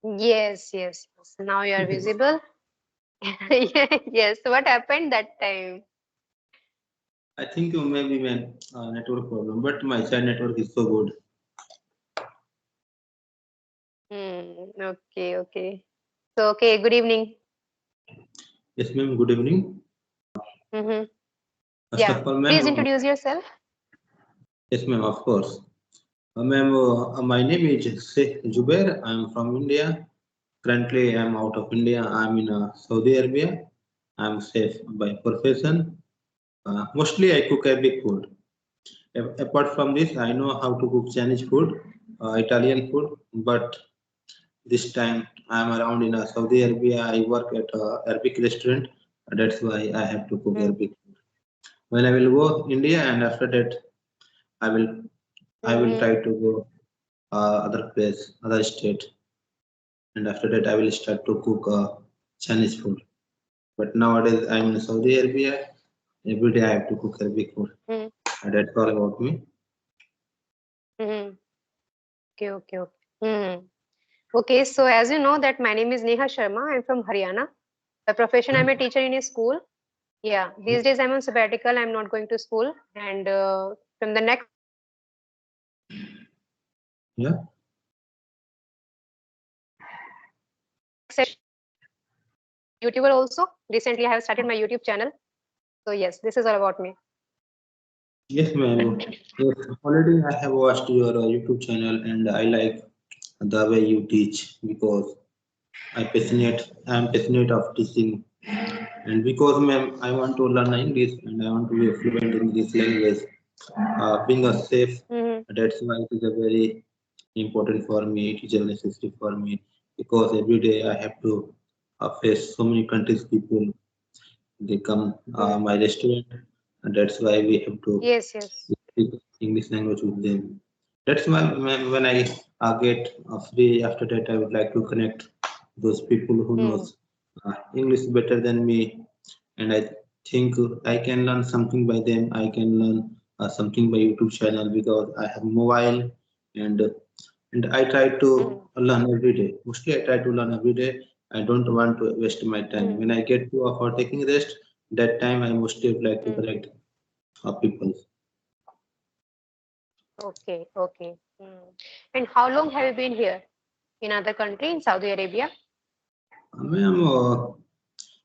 Yes, yes, yes. Now you are visible. Yes. What happened that time? I think you maybe my network problem, but my side network is so good. Okay, okay. So, okay, good evening. Yes, ma'am. Good evening. Mm-hmm. First Yeah. of all, ma'am. Please introduce yourself. Yes, ma'am. Of course. Ma'am, my name is Sheikh Jubair. I'm from India. Currently, I'm out of India. I'm in Saudi Arabia. I'm chef by profession. Mostly, I cook Arabic food. Apart from this, I know how to cook Chinese food, Italian food. But this time, I'm around in Saudi Arabia. I work at a Arabic restaurant. That's why I have to cook Mm, Arabic food. When I will go India, and after that, I will I will mm-hmm. try to go other place, other state, and after that I will start to cook Chinese food. But nowadays I'm in Saudi Arabia. Every day I have to cook Arabic food. Mm-hmm. And that's all about me. Mm-hmm. Okay, okay, okay. Mm-hmm. Okay, so as you know that my name is Neha Sharma. I'm from Haryana. By profession, I'm a teacher in a school. Yeah, these days I'm on sabbatical. I'm not going to school. And from the next session, I will start my YouTube channel. Yeah. And I'm a YouTuber also. Recently, I have started my YouTube channel. So yes, this is all about me. Yes, ma'am. Yes, already I have watched your YouTube channel and I like the way you teach because I'm passionate of teaching and because ma'am I want to learn English and I want to be fluent in this language. Being a safe, Mm-hmm. that's why it is a very important for me. It is a necessity for me because every day I have to face so many countries people. They come Mm-hmm. my restaurant, and that's why we have to Yes, yes. speak English language with them. That's why when I get free after that, I would like to connect those people who Mm-hmm. knows English better than me, and I think I can learn something by them. I can learn something by YouTube channel because I have mobile and and I try to Mm-hmm. learn every day. Mostly I try to learn every day. I don't want to waste my time. Mm-hmm. When I get to for taking rest, that time I mostly would like to Mm-hmm. connect people. Okay, okay. Mm. And how long have you been here in other country in Saudi Arabia? Ma'am,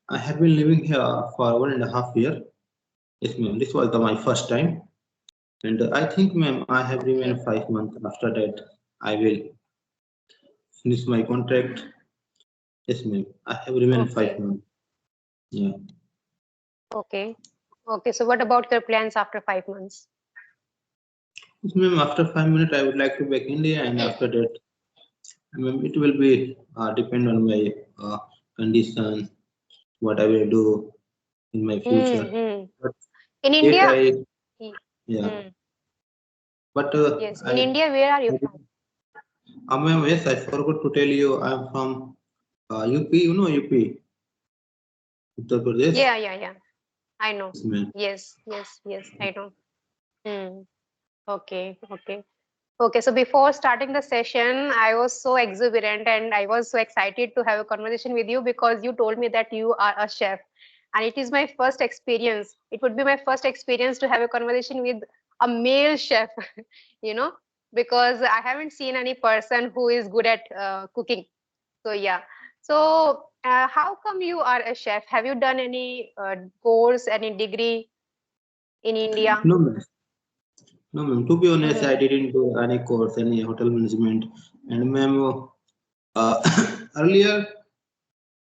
I have been living here for 1.5 years. Yes, ma'am. This was my first time, and I think, ma'am, I have Okay. remained 5 months. After that, I will finish my contract. Yes, ma'am. I have remained five Okay. months. Yeah. Okay. Okay. So what about your plans after 5 months? Yes, ma'am. After 5 minutes, I would like to back India, and after that, ma'am, it will be depend on my condition, what I will do in my future. Mm-hmm. But In yet, India? Y- yeah. Mm. But Yes. In I, India, where are you I from? ma'am, yes, I forgot to tell you, I'm from UP. You know UP, Uttar Pradesh. Yeah, yeah, yeah. I know. Yes, ma'am. Yes, yes, yes. I know. Hmm. Okay, okay. Okay, so before starting the session, I was so exuberant and I was so excited to have a conversation with you because you told me that you are a chef. And it is my first experience. It would be my first experience to have a conversation with a male chef, you know, because I haven't seen any person who is good at cooking. So, yeah. So, how come you are a chef? Have you done any course, any degree in India? No, ma'am. No, ma'am. To be honest, I Mm-hmm. didn't do any course, any hotel management. And ma'am, uh, earlier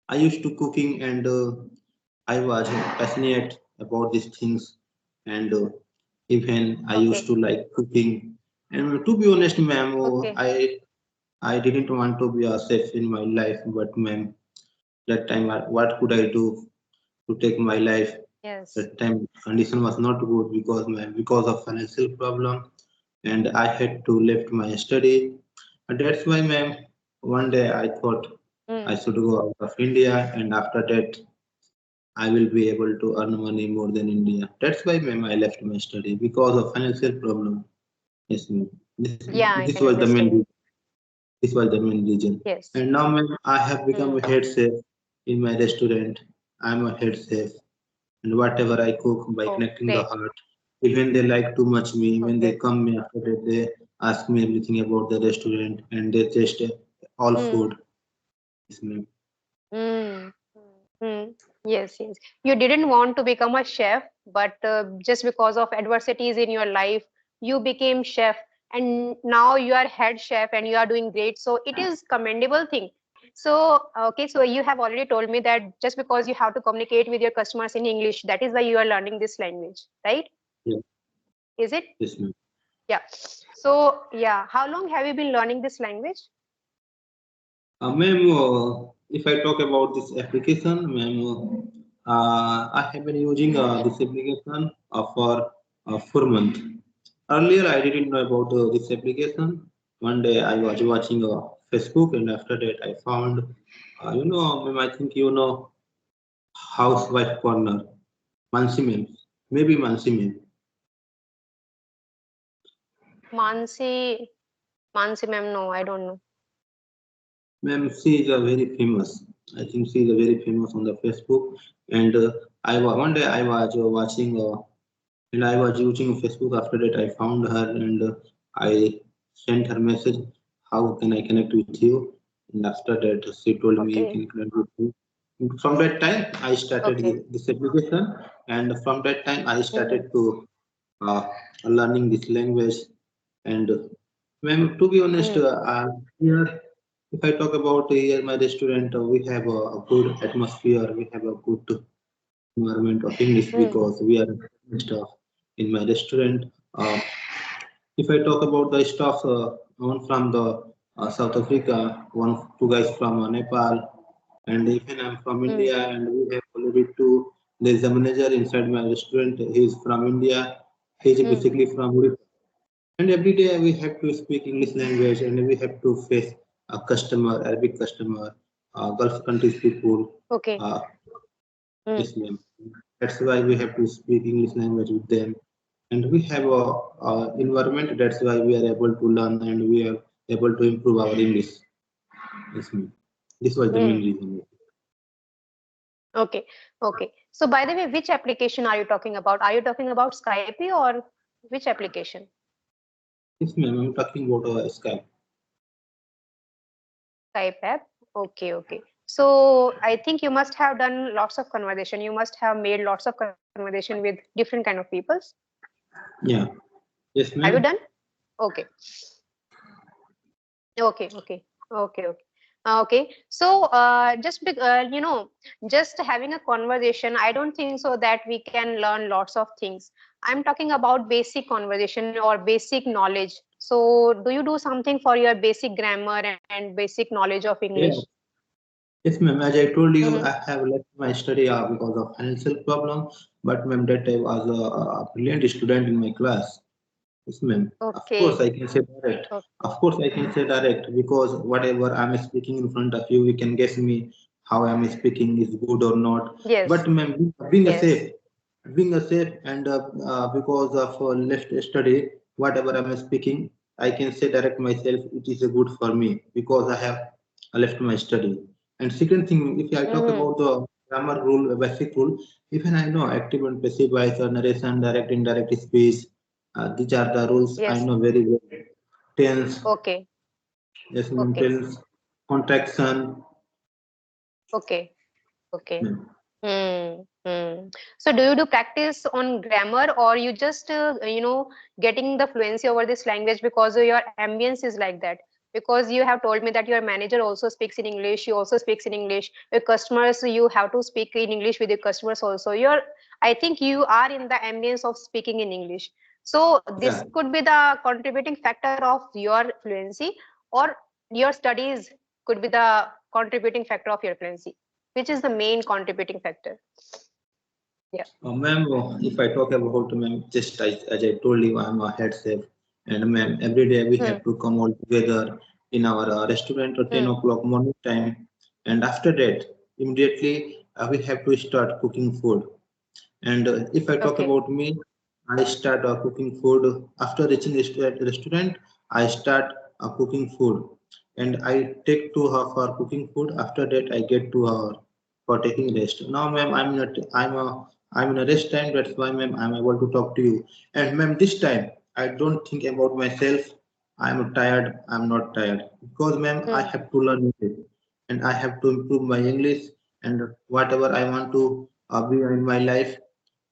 I used to cooking and I was passionate about these things. And even I used Okay. to like cooking. And to be honest, ma'am, Okay. I didn't want to be a chef in my life, but ma'am, that time what could I do to take my life? Yes. That time condition was not good because of financial problem, and I had to left my study. And that's why, ma'am, one day I thought I Mm. should go out of India, and after that I will be able to earn money more than India. That's why, ma'am, I left my study because of financial problem. Yes, ma'am. This Yeah, I this can was the main understand. reason. This was the main reason. Yes. And now, ma'am, I have become a Mm. head chef in my restaurant. I'm a head chef, and whatever I cook by Oh, connecting the great. heart. Even they like too much me, when they Okay. come me after that, they ask me everything about the restaurant and they taste all Mm. food. Yes, ma'am. Mm. Mm. Yes, yes. You didn't want to become a chef, but just because of adversities in your life, you became chef, and now you are head chef and you are doing great. So it is commendable thing. So okay, so you have already told me that just because you have to communicate with your customers in English, that is why you are learning this language, right? Yeah, Is it? yes, ma'am. Yeah. So yeah, how long have you been learning this language? Ma'am, if I talk about this application, ma'am, I have been using this application for 4 months. Earlier, I didn't know about this application. One day, I was watching Facebook, and after that, I found, ma'am, I think you know Housewife Corner, Mansi ma'am, maybe Mansi ma'am. Mansi, Mansi ma'am, no, I don't know. Ma'am, she is a very famous. I think she is a very famous on the Facebook. And one day I was watching and I was using Facebook. After that, I found her and I sent her message. How can I connect with you? And after that, she told me you Okay. can connect with me. And from that time, I started Okay. this application, and from that time, I Mm. started to uh, learning this language. And ma'am, to be honest, Mm. here, if I talk about here my restaurant, we have a good atmosphere. We have a good environment of English Mm. because we are staff in my restaurant. If I talk about the staff, one from the South Africa, two guys from Nepal, and even I'm from Mm. India, and we have already two. There's a manager inside my restaurant. He's from India. He's Mm. basically from Odisha. And every day we have to speak English language, and we have to face a customer, Arabic customer, Gulf countries people. Okay. Uh, Mm. yes, ma'am. That's why we have to speak English language with them. And we have a environment. That's why we are able to learn and we are able to improve our English. Yes, ma'am. This was the main Mm. reason. Okay. Okay. So by the way, which application are you talking about? Are you talking about Skype or which application? Yes, ma'am. I'm talking about Skype. Skype app. Okay. Okay. So I think you must have done lots of conversation. You must have made lots of conversation with different kind of peoples. Yeah. Yes, Have you ma'am. done? Okay. Okay, okay, okay, okay. Okay, so just having a conversation, I don't think so that we can learn lots of things. I'm talking about basic conversation or basic knowledge. So, do you do something for your basic grammar and basic knowledge of English? Yeah. Yes, ma'am. As I told you, Mm-hmm. I have left my study because of financial problem. But ma'am, that I was a brilliant student in my class. Yes, ma'am. Of course, Okay. I can say direct. Okay. Of course, I can say direct because whatever I'm speaking in front of you, you can guess me how I'm speaking is good or not. Yes. But ma'am, being a Yes. safe, and because of left study, whatever I'm speaking, I can say direct myself. It is good for me because I have left my study. And second thing, if I talk Mm-hmm. about the grammar rule, basic rule, even I know active and passive voice, narration, direct, indirect speech. These are the rules I Yes. know very well. Tense, Okay. yes, ma'am, Okay. tense, contraction. Okay. Okay. Ma'am. Hmm. Hmm. So do you do practice on grammar or you just getting the fluency over this language because your ambience is like that? Because you have told me that your manager also speaks in English, you also speaks in English. Your customers, you have to speak in English with your customers also. I think you are in the ambience of speaking in English. So this Yeah, could be the contributing factor of your fluency, or your studies could be the contributing factor of your fluency. Which is the main contributing factor? Yeah. ma'am, if I talk about ma'am, just as I told you, I'm a head chef, and ma'am, every day we Hmm. have to come all together in our restaurant at 10 Hmm. o'clock morning time, and after that, immediately we have to start cooking food. And if I talk Okay. about me, I start cooking food after reaching the restaurant. I start cooking food. and I take 2 hours for cooking food. After that, I get 2 hours for taking rest. Now, ma'am, I'm in a rest time. That's why, ma'am, I'm able to talk to you. And ma'am, this time I don't think about myself. I'm tired. I'm not tired because, ma'am, I Hmm. have to learn English and I have to improve my English and whatever I want to be in my life,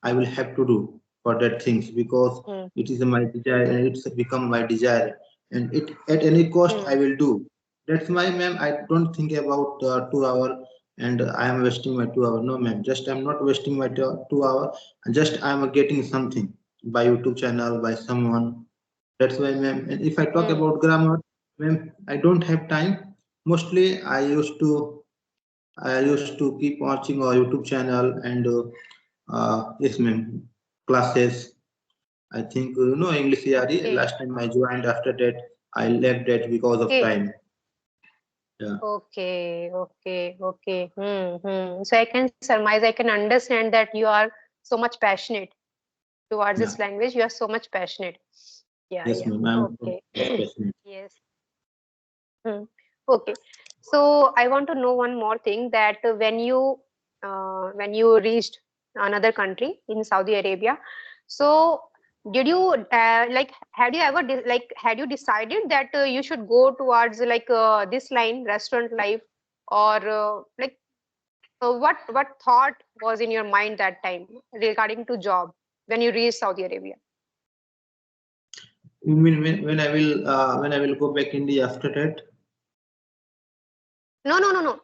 I will have to do for that things because Hmm. it is my desire and it's become my desire and it at any cost I Hmm. will do. That's why, ma'am, I don't think about 2 hour and I am wasting my 2 hour. No, ma'am, just I'm not wasting my 2 hour. Just I'm getting something by YouTube channel by someone. That's why, ma'am. And if I talk Hmm. about grammar, ma'am, I don't have time. Mostly, I used to keep watching a YouTube channel and yes, ma'am, classes. I think English shyaari. Okay. Last time I joined. After that, I left that because of Okay. time. Yeah, Okay. Okay. Okay. Hmm. Hmm. So I can surmise, I can understand that you are so much passionate towards this yeah, language. You are so much passionate. Yeah. yes, Yeah. ma'am. I'm Okay. much passionate. Yes. Hmm. Okay. So I want to know one more thing that when you reached another country in Saudi Arabia, so did you like had you ever had you decided that you should go towards this line restaurant life or what thought was in your mind that time regarding to job when you reached Saudi Arabia? You mean when I will go back India after that? No, no, no, no.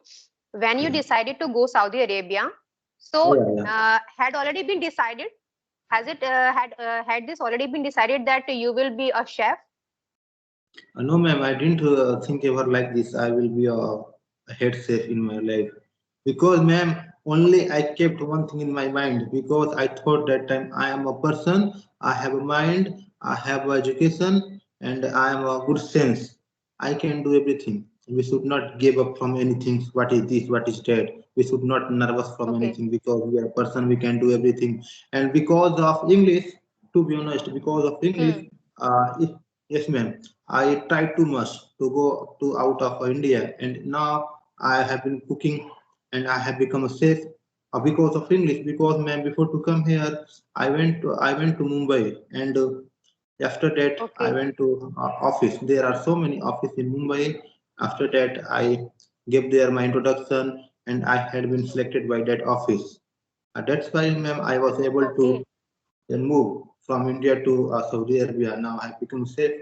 When you Yeah. decided to go Saudi Arabia, Oh, so yeah, yeah. had already been decided. Has it had this already been decided that you will be a chef? No, ma'am, I didn't think ever like this. I will be a head chef in my life. Because, ma'am, only Okay, I kept one thing in my mind because I thought that time I am a person, I have a mind, I have education, and I am a good sense. I can do everything. We should not give up from anything. What is this? What is that? We should not nervous from okay. anything because we are a person. We can do everything. And because of English, to be honest, because of English, Hmm. if yes, ma'am. I tried too much to go to out of India, and now I have been cooking, and I have become a chef because of English. Because, ma'am, before to come here, I went to Mumbai, and after that I Okay, went to office. There are so many offices in Mumbai. After that, I gave there my introduction, and I had been selected by that office. That's why, ma'am, I was able to okay, then move from India to Saudi Arabia. Now I become safe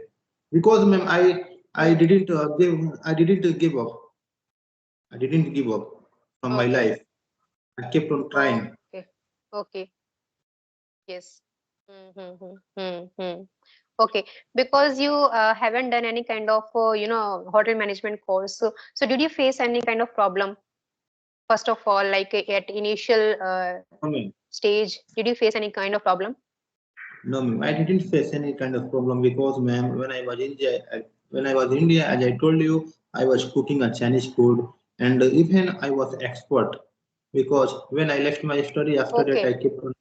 because, ma'am, I hmm. didn't give up. I didn't give up from my Okay, life. I kept on trying. okay, okay. Yes. Hmm, hmm, hmm, hmm, hmm. Okay, because you haven't done any kind of hotel management course. So did you face any kind of problem? First of all, like at initial No, ma'am. stage, did you face any kind of problem? No, ma'am. I didn't face any kind of problem because, ma'am, when I was in India, as I told you, I was cooking a Chinese food, and even I was expert because when I left my study, after that Okay. I kept on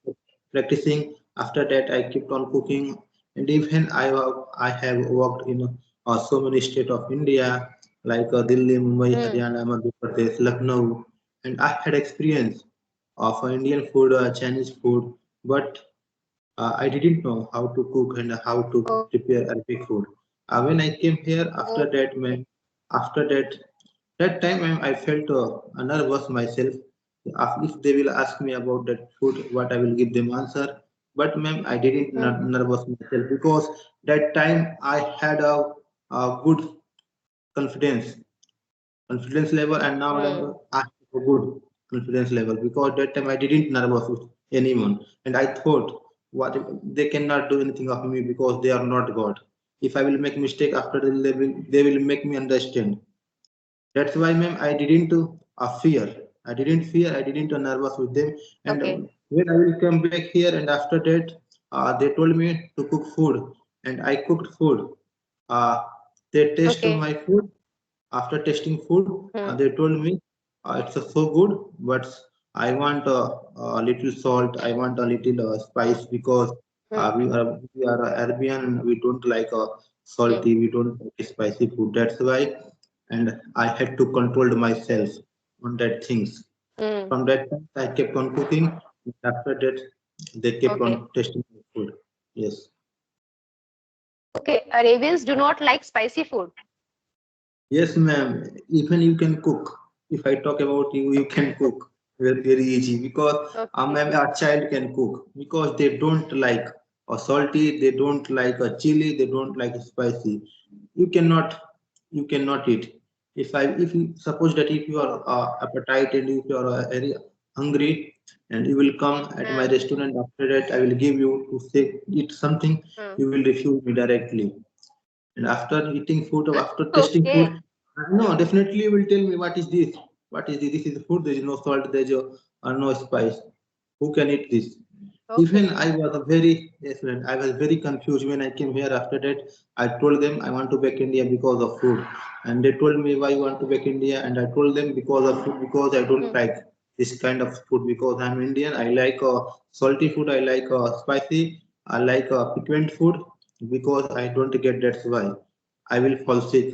practicing. After that, I kept on cooking, and even I have worked in so many states of India like Delhi, Mumbai, Hmm. Haryana, Madhya Pradesh, Lucknow, and I had experience of Indian food, Chinese food, but I didn't know how to cook and how to prepare Arabic food. When I came here after Okay. that, man, after that time, I felt nervous myself. If they will ask me about that food, what I will give them answer. But, ma'am, I didn't Hmm. nervous myself because that time I had a good confidence level, and now Hmm. I have a good confidence level because that time I didn't nervous with anyone, and I thought what they cannot do anything of me because they are not God. If I will make mistake after they will make me understand. That's why, ma'am, I didn't fear. I didn't fear. I didn't nervous with them. And Okay. when I will come back here, and after that, they told me to cook food, and I cooked food. Uh, they taste Okay. my food. After tasting food, Hmm. they told me it's so good, but I want a little salt. I want a little spice because Hmm. we are Arabian. We don't like Hmm. salty. We don't like spicy food. That's why. and I had to control myself on that things. Mm. From that time, I kept on cooking. After that, they kept Okay. on tasting my food. Yes. Okay. Arabians do not like spicy food. Yes, ma'am. Even you can cook. If I talk about you, you can cook very easy because Okay. ma'am, a child can cook because they don't like a salty, they don't like a chili, they don't like spicy. You cannot, you cannot eat. If you suppose that if you are appetite and if you are very hungry and you will come at my Mm. restaurant after that, I will give you to say eat something, Mm. you will refuse me directly. And after eating food or after tasting food, Okay. no, definitely you will tell me what is this? What is this? This is food. There is no salt. There is no spice. Who can eat this? Even Okay. I was a very yes, friend. I was very confused when I came here. After that, I told them I want to back India because of food, and they told me why you want to back India, and I told them because of food because I don't Mm. like this kind of food because I'm Indian. I like salty food. I like spicy. I like piquant food because I don't get that's why I will fall sick.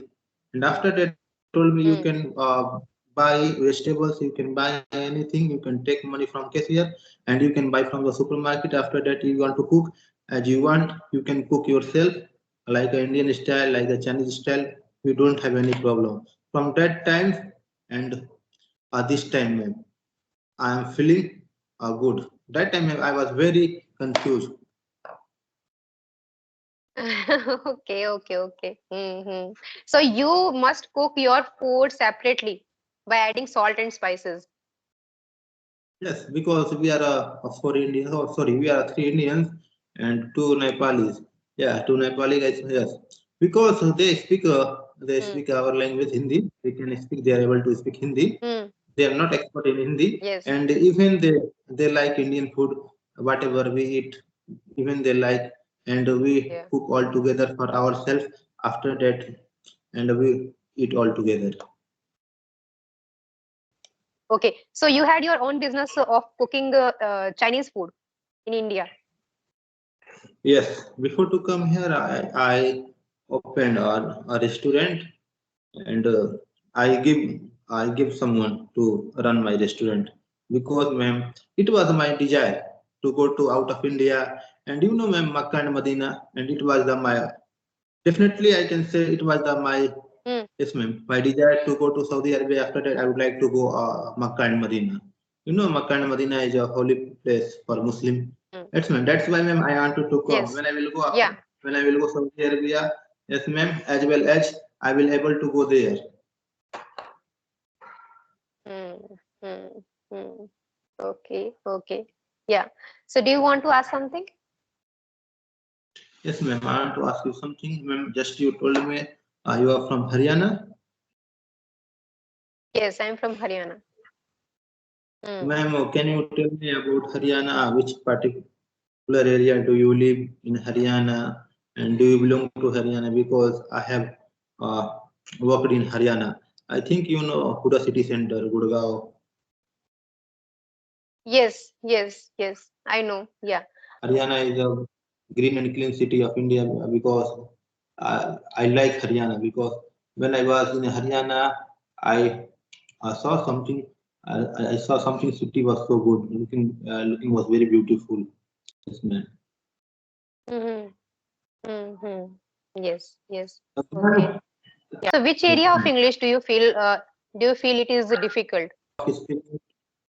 And after that, they told me you can Mm. buy vegetables, you can buy anything, you can take money from cashier and you can buy from the supermarket. After that, you want to cook as you want, you can cook yourself like an Indian style, like a Chinese style. You don't have any problem. From that time and this time, ma'am, I am feeling good. That time, ma'am, I was very confused. Okay. Okay. Okay. Hmm. So you must cook your food separately by adding salt and spices. Yes, because we are four Indians. Oh, sorry, we are three Indians and two Nepalis. Yeah, two Nepali guys. Yes, because they Mm. speak our language Hindi. They can speak. They are able to speak Hindi. Mm. They are not expert in Hindi, Yes. and even they like Indian food. Whatever we eat, even they like, and we Yeah. cook all together for ourselves. After that, and we eat all together. Okay. So you had your own business of cooking Chinese food in India. Yes, before to come here, I opened a restaurant and I give someone to run my restaurant because ma'am, it was my desire to go to out of India and you know ma'am, Makkah and Medina and it was the my definitely I can say it was the my Mm. yes ma'am, my desire to go to Saudi Arabia. After that, I would like to go Makkah and Medina. You know, Makkah and Medina is a holy place for Muslim. Mm. Yes, ma'am. That's why, ma'am, I wanted to come. Yes. When I will go Yeah. after, when I will go Saudi Arabia, yes, ma'am, as well as I will able to go there. Mm. Mm. Mm. Okay. Okay. Yeah. So do you want to ask something? Yes, ma'am. I want to ask you something, ma'am. Just you told me you are from Haryana, Yes, I'm from Haryana. Mm. ma'am. Can you tell me about Haryana? Which particular area do you live in Haryana, and do you belong to Haryana? Because I have uh, worked in Haryana. I think you know Huda City Center, Gurgaon. Yes. Yes. Yes. I know. Yeah. Haryana is a green and clean city of India because I like Haryana because when I was in Haryana, I saw something. I saw something. City was so good. Looking was very beautiful. Yes, man. Mm-hmm. Mm-hmm. Yes. Yes. Okay. Yes, Yeah. So which area of ma'am. English do you feel it is difficult? Speaking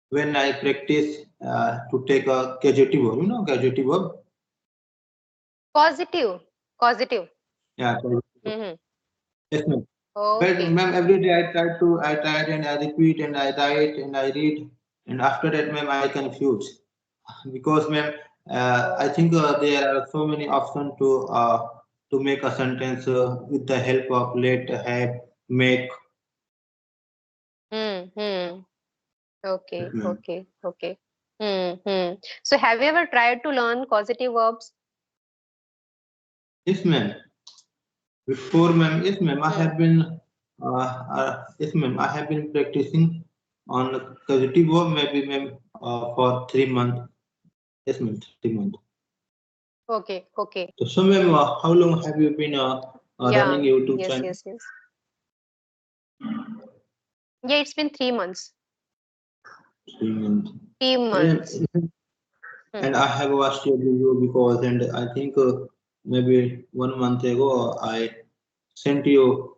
when I practice to take a causative verb, you know causative verb. Positive. Positive. Yeah, causative verb. Mm-hmm. Yes, ma'am. But Okay. ma'am, every day I try and I repeat and I write and I read, and after that, ma'am, I confuse because, ma'am, I Oh. think there are so many options to make a sentence with the help of let, have, make. Mm-hmm. Yes, Okay. ma'am. Okay. Okay. Mm-hmm. So have you ever tried to learn causative verbs? Yes, ma'am. Before, ma'am, yes, ma'am, I Mm. have been, yes, ma'am, I have been practicing on causative verb, maybe, ma'am, for 3 months. Yes, ma'am, 3 months. Okay. Okay. So, ma'am, how long have you been running Yeah. YouTube Yes. channel? Yes. Yes. Yeah, it's been 3 months. 3 months. 3 months. And, Hmm. and I have watched your video because, and I think maybe 1 month ago I sent you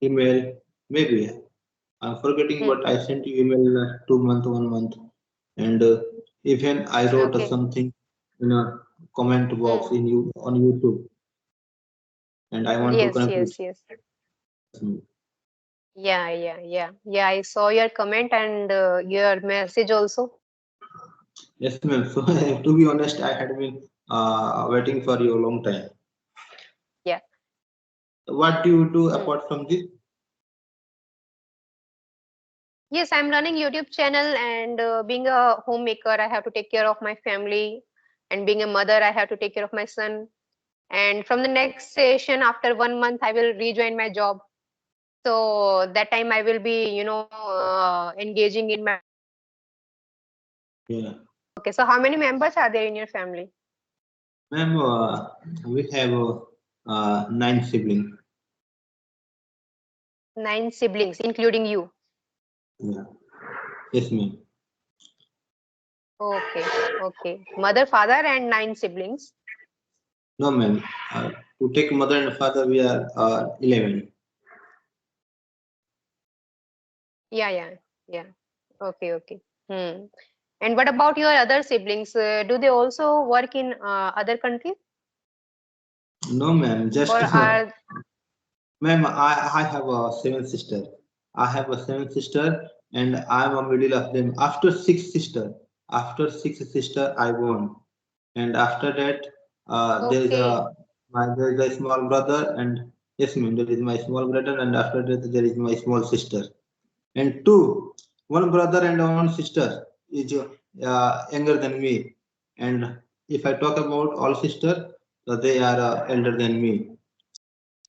email. Maybe I'm forgetting, Hmm. but I sent you email 2 month, 1 month, and even I wrote Okay. something in a comment box Hmm. in you on YouTube, and I want to Yes, connect with yes, yes. you. Yeah, yeah, yeah. Yeah, I saw your comment and your message also. Yes, ma'am. So to be honest, I had been waiting for you a long time. Yeah. What do you do Hmm. apart from this? Yes, I'm running YouTube channel and being a homemaker, I have to take care of my family. And being a mother, I have to take care of my son. And from the next session, after 1 month, I will rejoin my job. So that time I will be, engaging in my work. Yeah, Okay, so how many members are there in your family? ma'am. We have 9 siblings. 9 siblings, including you. Yeah. Yes, ma'am. Okay, okay. Mother, father, and 9 siblings. No, ma'am. To take mother and father, we are 11. Yeah, yeah, yeah. Okay, okay. Hmm. And what about your other siblings? Do they also work in other countries, No, ma'am. Just or are ma'am, I have a seven sister. I have a seven sister, and I'm a middle of them. After six sister, I born, and after that, okay? there is a small brother, and yes, ma'am, there is my small brother, and after that, there is my small sister, and one brother and one sister is younger than me, and if I talk about all sister, they are elder than me,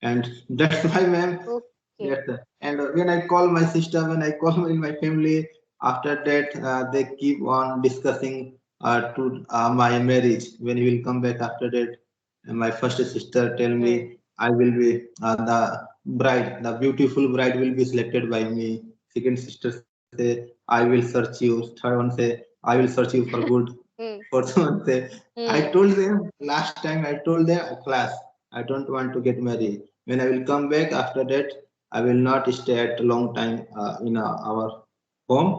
and that's why, ma'am. Okay. Yes, sir. And when I call my sister, when I call in my family, after that they keep on discussing to my marriage. When he will come back after that, and my first sister tell Hmm. me I will be the bride, the beautiful bride will be selected by me. Second sister say I will search you. Third one say I will search you for good. Hmm. Fourth one say I Hmm. told them last time I told them class I don't want to get married. When I will come back after that I will not stay at a long time in our home.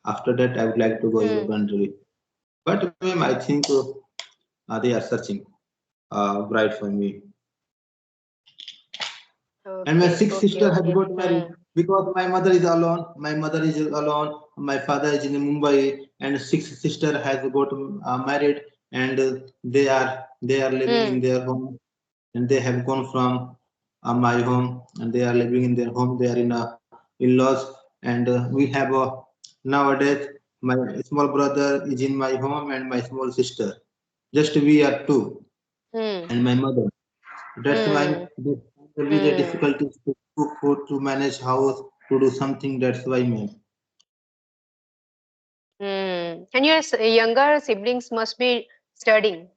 After that, I would like to go your Hmm. country. But ma'am, I think they are searching bride for me. And my Okay. six Okay. sister has Okay. got married Hmm. because my mother is alone. My mother is alone. My father is in Mumbai, and six sister has got married, and they are living in Hmm. their home, and they have gone from my home, and they are living in their home. They are in in-laws, and we have nowadays my small brother is in my home, and my small sister. Just we are two, Hmm. and my mother. That's why Hmm. there will be the Hmm. difficulties to cook food, to manage house, to do something. That's why, ma'am. Hmm. And your younger siblings must be studying.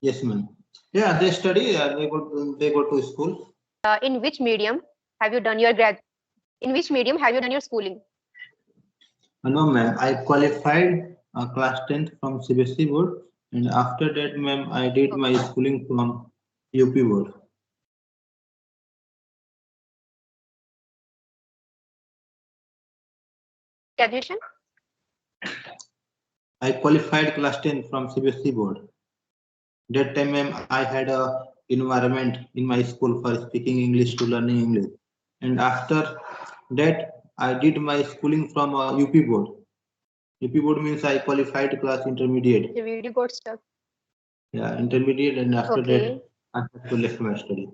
Yes, ma'am. Yeah, they study. They go to school. In which medium have you done your grad? In which medium have you done your schooling? No, ma'am. I qualified class 10th from CBSE board, and after that, ma'am, I did my Okay. schooling from UP board. Graduation? I qualified class 10 from CBSE board. That time, ma'am, I had a environment in my school for speaking English to learning English, and after that, I did my schooling from UP board. UP board means I qualified class intermediate. The video got stuck. Yeah, intermediate, and after that, Okay. I have to left my study.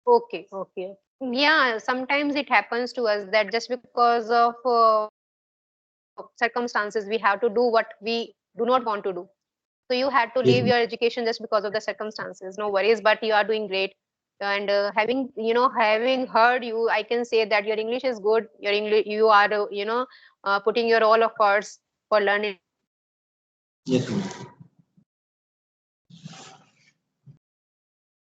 Okay. Okay. Yeah, sometimes it happens to us that just because of circumstances, we have to do what we do not want to do. So you had to leave your Yes, education just because of the circumstances. No worries, but you are doing great. And having heard you, I can say that your English is good. Your English, you are, putting your all efforts for learning this language. yes, ma'am. And I can say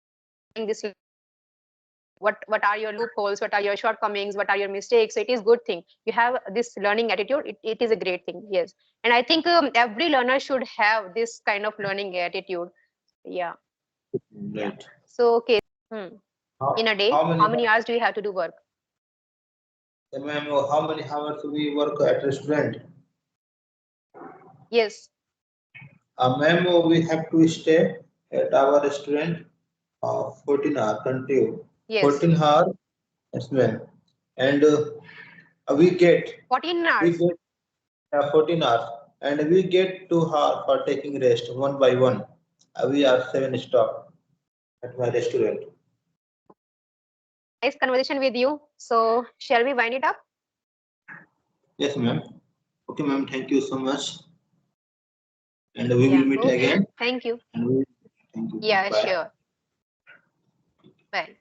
that you are doing great. what are your loopholes, what are your shortcomings, what are your mistakes. So it is good thing you have this learning attitude. It is a great thing. Yes, and I think every learner should have this kind of learning attitude. Yeah. Yeah. Right. So okay. Hmm. In a day, How many, how many hours do you have to do work? ma'am, how many hours we work at restaurant? Yes. Ma'am, we have to stay at our restaurant 14 hour continue. Yes. 14 hours, yes, ma'am. And we get 14 we hours. get 14 hours, and we get 2 hours for taking rest one by one. We are 7 stop at my restaurant. Nice conversation with you. So shall we wind it up? Yes, ma'am. Okay, ma'am. Thank you so much, and we will Yeah. meet Okay. again. Thank you. And we, thank you. Yeah, Bye. sure. Bye.